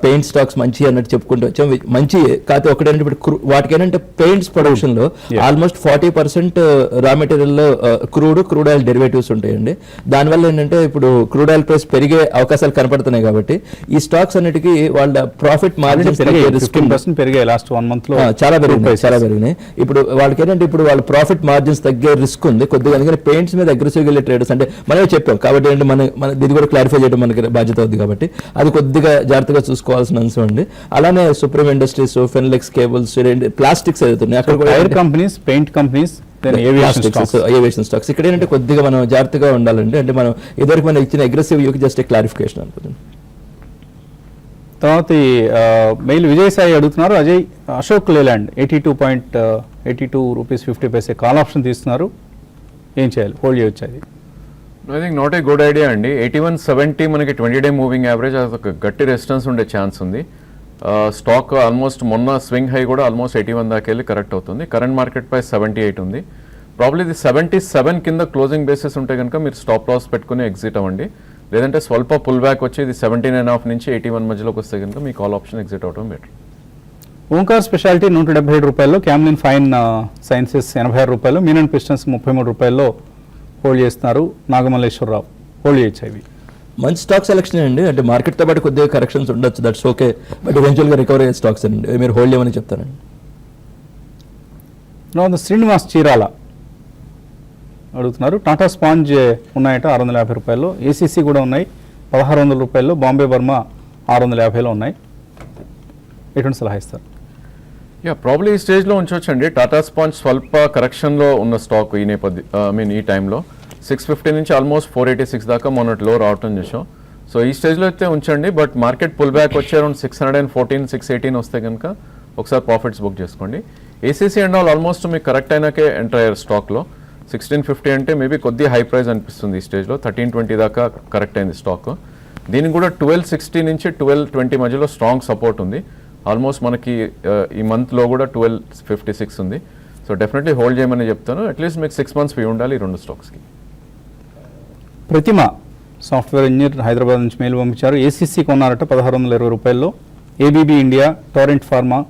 Speaker 3: పెయింట్ స్టాక్స్ మంచి అన్నట్టు చెప్పుకుంటూ వచ్చాం. మంచి కాకపోతే ఒకటేంటే ఇప్పుడు వాటికి ఏంటంటే పెయింట్స్ ప్రొడక్షన్ లో ఆల్మోస్ట్ 40% రా మెటీరియల్ లో క్రూడ్ ఆయిల్ డెరివేటివ్స్ ఉంటాయండి. దానివల్ల ఏంటంటే ఇప్పుడు క్రూడ్ ఆయిల్ ప్రైస్ పెరిగే అవకాశాలు కనపడుతున్నాయి. కాబట్టి ఈ స్టాక్స్ అన్నిటికీ వాళ్ళ ప్రాఫిట్ మార్జిన్స్
Speaker 1: పెరిగాయి లాస్ట్ 1 month లో,
Speaker 3: చాలా పెరిగినాయి. ఇప్పుడు వాళ్ళకి ఏంటంటే ఇప్పుడు వాళ్ళ ప్రాఫిట్ మార్జిన్స్ తగ్గే రిస్క్ ఉంది కొద్దిగా. అందుకని పెయింట్స్ మీద అగ్రెసివ్గా వెళ్ళే ట్రేడర్స్ అంటే మనమే చెప్పాం కాబట్టి ఏంటంటే మన ఇది కూడా క్లారిఫై చేయడం మనకి బాధ్యత ఉంది. కాబట్టి అది కొద్దిగా జాగ్రత్తగా చూసుకోవాల్సిన అంశం అండి. అలానే సుప్రీం ఇండస్ట్రీస్, ఫెన్లెక్స్ కేబుల్స్, ప్లాస్టిక్స్ అవుతున్నాయి అక్కడ కూడా
Speaker 1: companies, paint companies,
Speaker 3: aviation stocks. ఇక్కడ ఏంటంటే కొద్దిగా మనం జాగ్రత్తగా ఉండాలండి. అంటే మనం ఇదివరకు మనం ఇచ్చిన అగ్రెసివ్ యూకి జస్ట్ క్లారిఫికేషన్ అనుకుంటుంది.
Speaker 1: తర్వాత మెయిల్ విజయసాయి అడుగుతున్నారు, Ajay Ashok Leyland 82.82 rupees 50 paise call option తీస్తున్నారు, ఏం చేయాలి? హోల్డ్ చేయొచ్చు అది?
Speaker 2: I think not a good idea అండి. 8170 మనకి 20-day మూవింగ్ యావరేజ్, అది ఒక గట్టి రెసిస్టెన్స్ ఉండే ఛాన్స్ ఉంది. స్టాక్ ఆల్మోస్ట్ మొన్న స్వింగ్ హై కూడా ఆల్మోస్ట్ 81 దాకా వెళ్ళి కరెక్ట్ అవుతుంది. కరెంట్ మార్కెట్ ప్రైస్ 78 ఉంది. ప్రాబ్లీ ఇది 77 కింద క్లోజింగ్ బేసిస్ ఉంటే కనుక మీరు స్టాప్ లాస్ పెట్టుకుని ఎగ్జిట్ అవ్వండి. లేదంటే స్వల్ప పుల్ బ్యాక్ వచ్చి ఇది 79.5 నుంచి 81 మధ్యలోకి వస్తే కనుక మీ కాల్ ఆప్షన్ ఎగ్జిట్ అవడం బెటర్.
Speaker 1: ఓంకార్ స్పెషాలిటీ 177 రూపాయల్లో, క్యామ్లిన్ ఫైన్ సైన్సెస్ 86 రూపాయలు, మీనన్ పిస్టన్స్ 33 రూపాయల్లో హోల్డ్ చేస్తున్నారు. నాగమల్లేశ్వరరావు హోల్డ్ చేయొచ్చు ఇవి?
Speaker 3: మంచి స్టాక్ సెలెక్షన్ అండి, అంటే మార్కెట్తో పాటు కొద్దిగా కరెక్షన్స్ ఉండొచ్చు, దట్స్ ఓకే, బట్ ఈవెన్చువల్గా రికవర్ అయ్యే స్టాక్స్ అండి, మీరు హోల్డ్ చేయమని చెప్తానండి.
Speaker 1: శ్రీనివాస్ చీరాల అడుగుతున్నారు, టాటా స్పాంజ్ ఉన్నాయట 650 రూపాయలు, ఏసీసీ కూడా ఉన్నాయి 1600 రూపాయలు, బాంబే బర్మా 650లో ఉన్నాయి, ఎటువంటి సలహా ఇస్తారు?
Speaker 2: ప్రాబ్లీ ఈ స్టేజ్లో ఉంచవచ్చండి. టాటా స్పాంజ్ స్వల్ప కరెక్షన్లో ఉన్న స్టాక్ ఈ ఈ టైంలో 650 నుంచి ఆల్మోస్ట్ 486 దాకా మొన్నటి లో రావటం చూసాం. సో ఈ స్టేజ్లో అయితే ఉంచండి, బట్ మార్కెట్ పుల్ బ్యాక్ వచ్చే అరౌండ్ 614, 618 వస్తే కనుక ఒకసారి ప్రాఫిట్స్ బుక్ చేసుకోండి. ఏసీసీ అండ్ ఆల్మోస్ట్ మీకు కరెక్ట్ అయినాకే ఎంటర్ అయ్యారు స్టాక్లో. 1650 అంటే మేబీ కొద్దిగా హై ప్రైస్ అనిపిస్తుంది ఈ స్టేజ్లో, 1320 దాకా కరెక్ట్ అయింది స్టాక్. దీనికి కూడా 1260 నుంచి 1220 మధ్యలో స్ట్రాంగ్ సపోర్ట్ ఉంది. ఆల్మోస్ట్ మనకి ఈ మంత్లో కూడా 1256 ఉంది. సో డెఫినెట్లీ హోల్డ్ చేయమని చెప్తాను. అట్లీస్ట్ మీకు 6 months ఫీ ఉండాలి ఈ రెండు స్టాక్స్కి.
Speaker 1: ప్రతిమ సాఫ్ట్వేర్ ఇంజనీర్ హైదరాబాద్ నుంచి మెయిల్ పంపించారు, ఏసీసీ కొన్నారట 1620 రూపాయల్లో, ABB India, torrent pharma,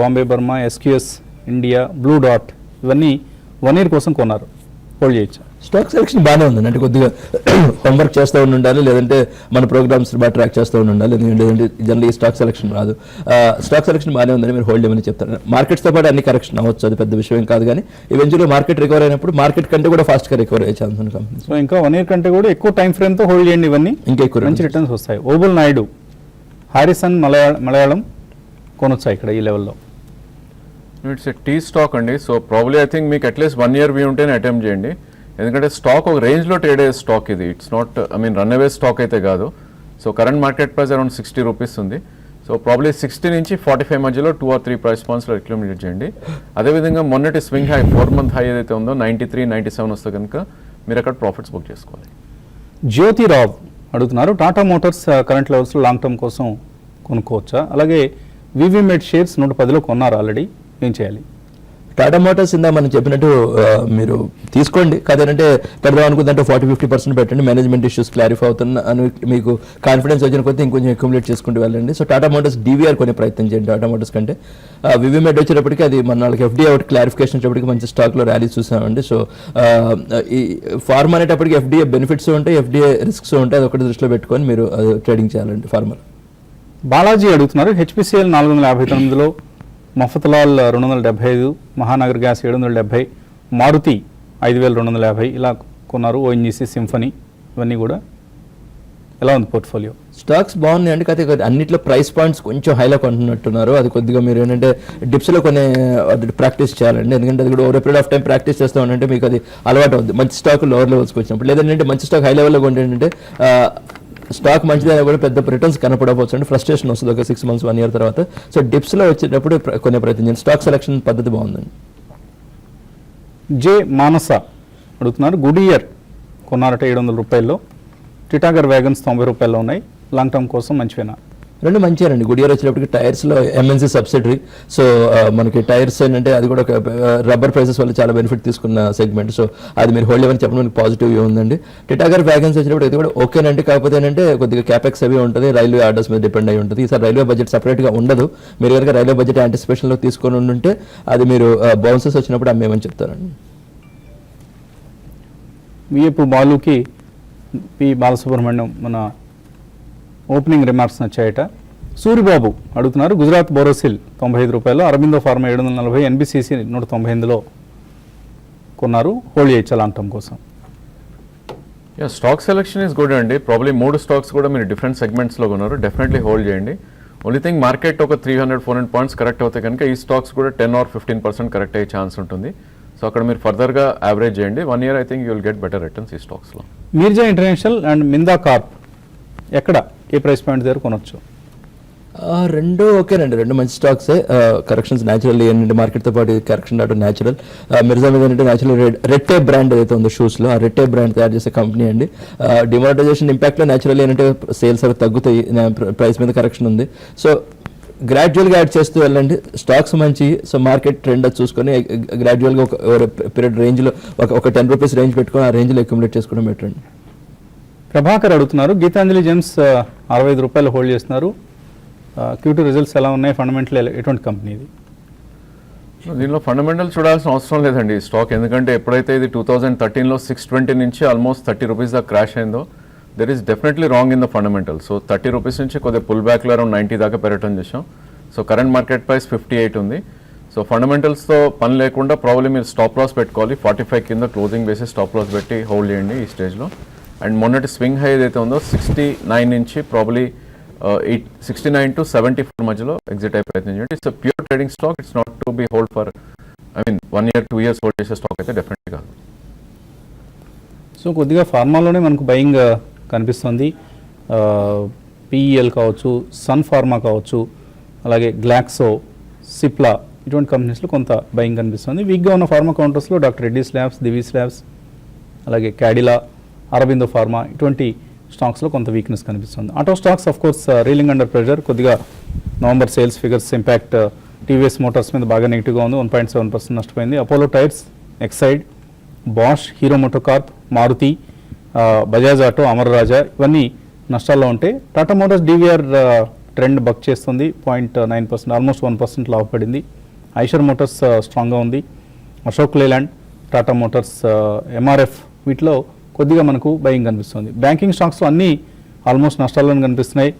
Speaker 1: Bombay Burma, SQS India, blue dot ఇవన్నీ 1 year కోసం కొన్నారు, హోల్డ్ చేయొచ్చు.
Speaker 3: స్టాక్ సెలెక్షన్ బాగానే ఉందండి, అంటే కొద్దిగా హోంవర్క్ చేస్తూ ఉండాలి, లేదంటే మన ప్రోగ్రామ్స్ బాగా ట్రాక్ చేస్తూ ఉండాలి, లేదంటే జనరల్ ఈ స్టాక్ సెలెక్షన్ రాదు. స్టాక్ సెలెక్షన్ బాగానే ఉందని మీరు హోల్డ్ చేయమని చెప్తారు. మార్కెట్స్తో పాటు అన్ని కరెక్షన్ అవ్వచ్చు, అది పెద్ద విషయం కాదు, కానీ ఈవెంచువల్గా మార్కెట్ రికవర్ అయినప్పుడు మార్కెట్ కంటే కూడా ఫాస్ట్గా రికవర్ అయ్యే ఛాన్స్ ఉంది కంపెనీ.
Speaker 1: సో ఇంకా 1 year కంటే కూడా ఎక్కువ టైం ఫ్రేమ్తో హోల్డ్ చేయండి, ఇవన్నీ
Speaker 3: ఇంకా ఎక్కువ
Speaker 1: మంచి రిటర్న్స్ వస్తాయి. ఓబుల్ నాయుడు, హారిసన్ మలయాళం కొనొచ్చా ఇక్కడ ఈ లెవెల్లో?
Speaker 2: ఇట్స్ ఎ టీ స్టాక్ అండి. సో ప్రాబ్లీ ఐ థింక్ మీకు అట్లీస్ట్ 1 year వ్యూ ఉంటేనే అటెంప్ట్ చేయండి, ఎందుకంటే స్టాక్ ఒక రేంజ్లో ట్రేడ్ అయ్యే స్టాక్ ఇది. It's not run away stock అయితే కాదు. So current market price around 60 rupees ఉంది. సో ప్రాబ్లీ 60 నుంచి 45 మధ్యలో 2 or 3 ప్రైస్ పాయింట్స్లో అక్యుములేట్ చేయండి. అదేవిధంగా మొన్నటి స్వింగ్ హై 4 month హై ఏదైతే ఉందో 93, 97 వస్తే కనుక మీరు అక్కడ ప్రాఫిట్స్ బుక్ చేసుకోవాలి.
Speaker 1: జ్యోతిరావ్ అడుగుతున్నారు, టాటా మోటార్స్ కరెంట్ లెవెల్స్లో లాంగ్ టర్మ్ కోసం కొనుక్కోవచ్చా? అలాగే వివిమెడ్ షేర్స్ 110లో కొన్నారు ఆల్రెడీ, ఏం చేయాలి?
Speaker 3: టాటా మోటార్స్ ఇందా మనం చెప్పినట్టు మీరు తీసుకోండి, కాదంటే పెడదాం అనుకుందంటే 40-50% పెట్టండి, మేనేజ్మెంట్ ఇష్యూస్ క్లారిఫై అవుతున్న అని మీకు కాన్ఫిడెన్స్ వచ్చిన కొద్దీ ఇంకొంచెం అక్యుములేట్ చేసుకుంటూ వెళ్ళండి. సో టాటా మోటార్స్ డీవీఆర్ కొనే ప్రయత్నం చేయండి టాటా మోటార్స్ కంటే. వివిమెడ్ వచ్చేటప్పటికి అది మన వాళ్ళకి ఎఫ్డీఐ ఒకటి క్లారిఫికేషన్ వచ్చేటప్పటికి మంచి స్టాక్లో ర్యాలీ చూసామండి. సో ఈ ఫార్మా అనేటప్పటికి ఎఫ్డీఐ బెనిఫిట్స్ ఉంటాయి, ఎఫ్డీఐ రిస్క్స్ ఉంటాయి, అది ఒకటి దృష్టిలో పెట్టుకొని మీరు ట్రేడింగ్ చేయాలండి ఫార్మర్.
Speaker 1: బాలాజీ అడుగుతున్నారు, హెచ్పిసిఎల్ 459లో, మఫతలాల్ 275, మహానగర్ గ్యాస్ 770, మారుతి 5250 ఇలా కొన్నారు, ఓఎన్జీసీ, సింఫనీ ఇవన్నీ కూడా. ఎలా ఉంది పోర్ట్ఫోలియో?
Speaker 3: స్టాక్స్ బాగున్నాయి అండి, కాకపోతే అన్నిట్లో ప్రైస్ పాయింట్స్ కొంచెం హైలో కొంటున్నట్టున్నారు. అది కొద్దిగా మీరు ఏంటంటే డిప్స్లో కొన్ని ప్రాక్టీస్ చేయాలండి, ఎందుకంటే అది కూడా over period of time practice చేస్తూ ఉంటే మీకు అది అలవాటు అవుతుంది. మంచి స్టాక్ లోవర్ లెవెల్స్కి వచ్చినప్పుడు, లేదంటే మంచి స్టాక్ హై లెవెల్లో కొంటే ఏంటంటే స్టాక్ మంచిదైనా కూడా పెద్ద రిటర్న్స్ కనపడవచ్చు అండి, ఫ్రస్ట్రేషన్ వస్తుంది ఒక 6 months 1 year తర్వాత. సో డిప్స్లో వచ్చేటప్పుడు కొనే ప్రయత్నం చేయండి. స్టాక్ సెలెక్షన్ పద్ధతి బాగుందండి.
Speaker 1: జే మానస అడుగుతున్నారు, గుడ్ ఇయర్ కొన్నారట 700 రూపాయల్లో, టిటాగర్ వ్యాగన్స్ 90 రూపాయల్లో ఉన్నాయి, లాంగ్ టర్మ్ కోసం మంచివేనా?
Speaker 3: రెండు మంచిగానండి. గుడ్ ఇయర్ వచ్చేటప్పటికి టైర్స్లో ఎంఎన్సీ సబ్సిడరీ. సో మనకి టైర్స్ ఏంటంటే అది కూడా ఒక రబ్బర్ ప్రైసెస్ వల్ల చాలా బెనిఫిట్ తీసుకున్న సెగ్మెంట్. సో అది మీరు హోల్డ్ ఏమని చెప్పడం పాజిటివ్ ఉందండి. టిటాగర్ వ్యాగన్స్ వచ్చేటప్పుడు ఇది కూడా ఓకేనండి, కాకపోతే ఏంటంటే కొద్దిగా క్యాపెక్స్ అవి ఉంటుంది, రైల్వే ఆర్డర్స్ మీద డిపెండ్ అయి ఉంటుంది. ఈసారి రైల్వే బడ్జెట్ సపరేట్గా ఉండదు. మీరు కనుక రైల్వే బడ్జెట్ యాంటిసిపేషన్లో తీసుకొని ఉంటే అది మీరు బౌన్సెస్ వచ్చినప్పుడు అమ్మేమని చెప్తారండి.
Speaker 1: విఎపు బాలుకి పి బాలసుబ్రహ్మణ్యం మన ఓపెనింగ్ రిమార్క్స్ నచ్చాయట. సూరిబాబు అడుగుతున్నారు, గుజరాత్ బోరోసిల్ 95 రూపాయలు, అరబిందో ఫార్మా 740, ఎన్బిసిసి 198లో కొన్నారు, హోల్డ్ చేయొచ్చా లాంగ్ టర్మ్ కోసం?
Speaker 2: స్టాక్ సెలెక్షన్ ఈస్ గుడ్ అండి. ప్రాబ్లీ 3 స్టాక్స్ కూడా మీరు డిఫరెంట్ సెగ్మెంట్స్లో కొన్నారు, డెఫినెట్లీ హోల్డ్ చేయండి. ఓన్లీ థింగ్ మార్కెట్ ఒక 300-400 పాయింట్స్ కరెక్ట్ అవుతాయి కనుక ఈ స్టాక్స్ కూడా 10 or 15% కరెక్ట్ అయ్యే ఛాన్స్ ఉంటుంది. సో అక్కడ మీరు ఫర్దర్గా యావరేజ్ చేయండి. 1 year I think you will get better returns ఈ స్టాక్స్లో.
Speaker 1: మీర్జా ఇంటర్నేషనల్ అండ్ మిందా కార్ప్ ఎక్కడ ఏ ప్రైస్ పాయింట్ దగ్గర కొనొచ్చు?
Speaker 3: రెండు ఓకేనండి, రెండు మంచి స్టాక్సే. కరెక్షన్స్ న్యాచురల్ ఏంటంటే మార్కెట్తో పాటు కరెక్షన్ రావడం న్యాచురల్. మిర్జా మీద ఏంటంటే న్యాచురల్ రెడ్ టేప్ బ్రాండ్ ఏదైతే ఉందో షూస్లో, ఆ రెడ్ టేప్ బ్రాండ్ తయారు చేసే కంపెనీ అండి. డిమానిటైజేషన్ ఇంపాక్ట్లో న్యాచురల్ ఏంటంటే సేల్స్ అవి తగ్గుతాయి, ప్రైస్ మీద కరెక్షన్ ఉంది. సో గ్రాడ్యువల్గా యాడ్ చేస్తూ వెళ్ళండి. స్టాక్స్ మంచి, సో మార్కెట్ ట్రెండ్ అది చూసుకొని గ్రాడ్యువల్గా ఒక పీరియడ్ రేంజ్లో ఒక 10 రూపీస్ రేంజ్ పెట్టుకొని ఆ రేంజ్లో అక్యుములేట్ చేసుకోవడం పెట్టండి.
Speaker 1: ప్రభాకర్ అడుగుతున్నారు, గీతాంజలి జెమ్స్ 65 రూపాయలు హోల్డ్ చేస్తున్నారు, Q2 రిజల్ట్స్ ఎలా ఉన్నాయి, ఫండమెంటల్ ఎటువంటి కంపెనీ ఇది?
Speaker 2: దీనిలో ఫండమెంటల్ చూడాల్సిన అవసరం లేదండి ఈ స్టాక్, ఎందుకంటే ఎప్పుడైతే ఇది 2013లో 620 నుంచి ఆల్మోస్ట్ 30 రూపీస్ దాకా క్రాష్ అయిందో there is definitely wrong in the fundamental. So 30 rupees నుంచి కొద్దిగా పుల్ బ్యాక్లో అరౌండ్ 90 దాకా పెరగటం చేసాం. సో కరెంట్ మార్కెట్ ప్రైస్ 58 ఉంది. సో ఫండమెంటల్స్తో పని లేకుండా ప్రాబ్లీ మీరు స్టాప్ లాస్ పెట్టుకోవాలి. 45 కింద క్లోజింగ్ బేసిస్ స్టాప్ లాస్ పెట్టి హోల్డ్ చేయండి ఈ స్టేజ్లో. అండ్ మొన్నటి స్వింగ్ హై ఏదైతే ఉందో 69 నుంచి ప్రాబ్లీ 69 to 74 మధ్యలో ఎగ్జిట్ అయ్యే ప్రయత్నం చేయండి. It's pure trading stock. It's not to be hold for 1 year 2 years hold చేసే స్టాక్ అయితే డెఫినెట్లీ కాదు.
Speaker 1: సో కొద్దిగా ఫార్మాలోనే మనకు బయింగ్ కనిపిస్తుంది. పిఈఎల్ కావచ్చు, సన్ ఫార్మా కావచ్చు, అలాగే గ్లాక్సో, సిప్లా ఇటువంటి కంపెనీస్లో కొంత బయింగ్ కనిపిస్తుంది. వీక్గా ఉన్న ఫార్మా కౌంటర్స్లో doctor Reddy's labs, Divi's labs, అలాగే క్యాడిలా, అరబిందో ఫార్మా ఇటువంటి స్టాక్స్లో కొంత వీక్నెస్ కనిపిస్తుంది. Auto stocks of course reeling under pressure. కొద్దిగా November sales figures impact TVS motors మీద బాగా నెగిటివ్గా ఉంది. 1.7% నష్టపోయింది. Apollo tyres, Exide, Bosch, Hero MotoCorp, Maruti, Bajaj auto, Amar Raja ఇవన్నీ నష్టాల్లో ఉంటే Tata motors DVR trend buck చేస్తుంది. 0.9%, ఆల్మోస్ట్ 1% లాభపడింది. ఐషర్ మోటార్స్ స్ట్రాంగ్గా ఉంది. Ashok Layland, Tata Motors, MRF వీటిలో కొద్దిగా మనకు బయింగ్ కనిపిస్తుంది. బ్యాంకింగ్ స్టాక్స్ అన్నీ ఆల్మోస్ట్ నష్టాల్లోనే కనిపిస్తున్నాయి.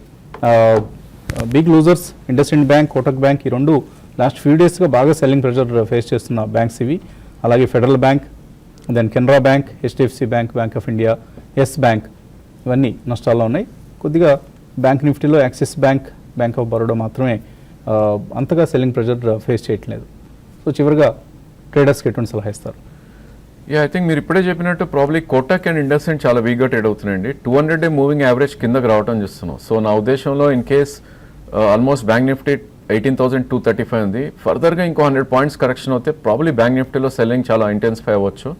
Speaker 1: Big losers IndusInd bank, Kotak bank ఈ రెండు లాస్ట్ ఫ్యూ డేస్గా బాగా సెల్లింగ్ ప్రెషర్ ఫేస్ చేస్తున్న బ్యాంక్స్ ఇవి. అలాగే Federal bank, then Canara bank, HDFC bank, bank of India, Yes bank ఇవన్నీ నష్టాల్లో ఉన్నాయి. కొద్దిగా బ్యాంక్ నిఫ్టీలో Axis bank, bank of Baroda మాత్రమే అంతగా సెల్లింగ్ ప్రెషర్ ఫేస్ చేయట్లేదు. సో చివరిగా ట్రేడర్స్కి ఎటువంటి సలహా ఇస్తారు?
Speaker 2: ఐ థింక్ మీరు ఇప్పుడే చెప్పినట్టు ప్రాబ్లీ కోటక్ అండ్ ఇండస్ఇండ్ చాలా వీక్గా ట్రేడ్ అవుతున్నాయండి. 200-day మూవింగ్ యావరేజ్ కిందకి రావడం చూస్తున్నాం. సో నా ఉద్దేశంలో in case almost bank Nifty 18,235 ఉంది. ఫర్దర్గా ఇంకో 100 points కరెక్షన్ అవుతే ప్రాబ్లీ బ్యాంక్ నిఫ్టీలో సెల్లింగ్ చాలా ఇంటెన్సిఫై అవ్వచ్చు.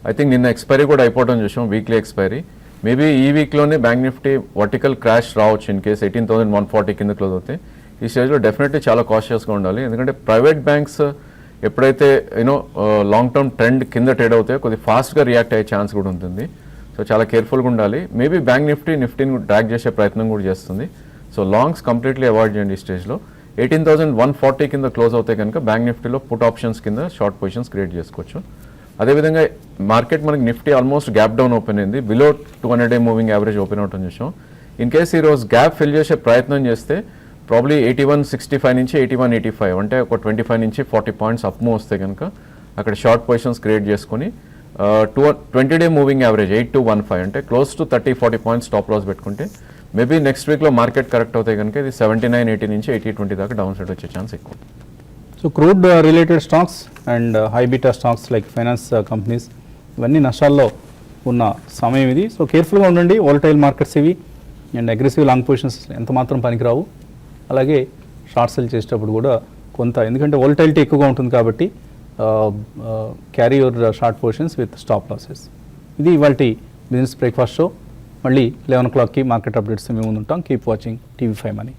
Speaker 2: ఐ థింక్ నిన్న ఎక్స్పైరీ కూడా అయిపోవడం చూసాం, వీక్లీ ఎక్స్పైరీ. మేబీ ఈ వీక్లోనే బ్యాంక్ నిఫ్టీ వర్టికల్ క్రాష్ రావచ్చు ఇన్ కేస్ 18,140 కింద క్లోజ్ అవుతాయి. ఈ స్టేజ్లో డెఫినెట్లీ చాలా కాషియస్గా ఉండాలి. ఎందుకంటే ప్రైవేట్ బ్యాంక్స్ ఎప్పుడైతే లాంగ్ టర్మ్ ట్రెండ్ కింద ట్రేడ్ అవుతాయో కొద్దిగా ఫాస్ట్గా రియాక్ట్ అయ్యే ఛాన్స్ కూడా ఉంటుంది. సో చాలా కేర్ఫుల్గా ఉండాలి. మేబీ బ్యాంక్ నిఫ్టీని డ్రాగ్ చేసే ప్రయత్నం కూడా చేస్తుంది. సో లాంగ్స్ కంప్లీట్లీ అవాయిడ్ చేయండి ఈ స్టేజ్లో. 18,140 కింద క్లోజ్ అవుతాయి కనుక బ్యాంక్ నిఫ్టీలో పుట్ ఆప్షన్స్ కింద షార్ట్ పొజిషన్స్ క్రియేట్ చేసుకోవచ్చు. అదేవిధంగా మార్కెట్ మనకి Nifty almost gap down open అయింది. Below 200-day moving average open అవటం చూసాం. ఇన్ కేస్ ఈరోజు గ్యాప్ ఫిల్ చేసే ప్రయత్నం చేస్తే ప్రాబ్లీ 8165 నుంచి 8185 అంటే ఒక 25 నుంచి 40 points అప్ మూవ్ వస్తే కనుక అక్కడ షార్ట్ పొజిషన్స్ క్రియేట్ చేసుకుని 20-day మూవింగ్ యావరేజ్ 8215 అంటే close to 30-40 points stop loss పెట్టుకుంటే మేబీ నెక్స్ట్ వీక్లో మార్కెట్ కరెక్ట్ అవుతాయి కనుక ఇది 7980 నుంచి 8020 దాకా డౌన్ సైడ్ వచ్చే ఛాన్స్ ఎక్కువ.
Speaker 1: So crude related stocks and high beta stocks like finance companies ఇవన్నీ నష్టాల్లో ఉన్న సమయం ఇది. సో కేర్ఫుల్గా ఉండండి. వాలటైల్ మార్కెట్స్ ఇవి అండ్ అగ్రెసివ్ లాంగ్ పొజిషన్స్ ఎంత మాత్రం పనికిరావు. అలాగే షార్ట్ సెల్ చేసేటప్పుడు కూడా కొంత, ఎందుకంటే వాలటైలిటీ ఎక్కువగా ఉంటుంది కాబట్టి carry your short positions with stop losses. ఇది ఇవాళ బిజినెస్ బ్రేక్ఫాస్ట్ షో. మళ్ళీ 11 o'clockకి మార్కెట్ అప్డేట్స్ మేము ముందుంటాం. Keep watching TV5 Money.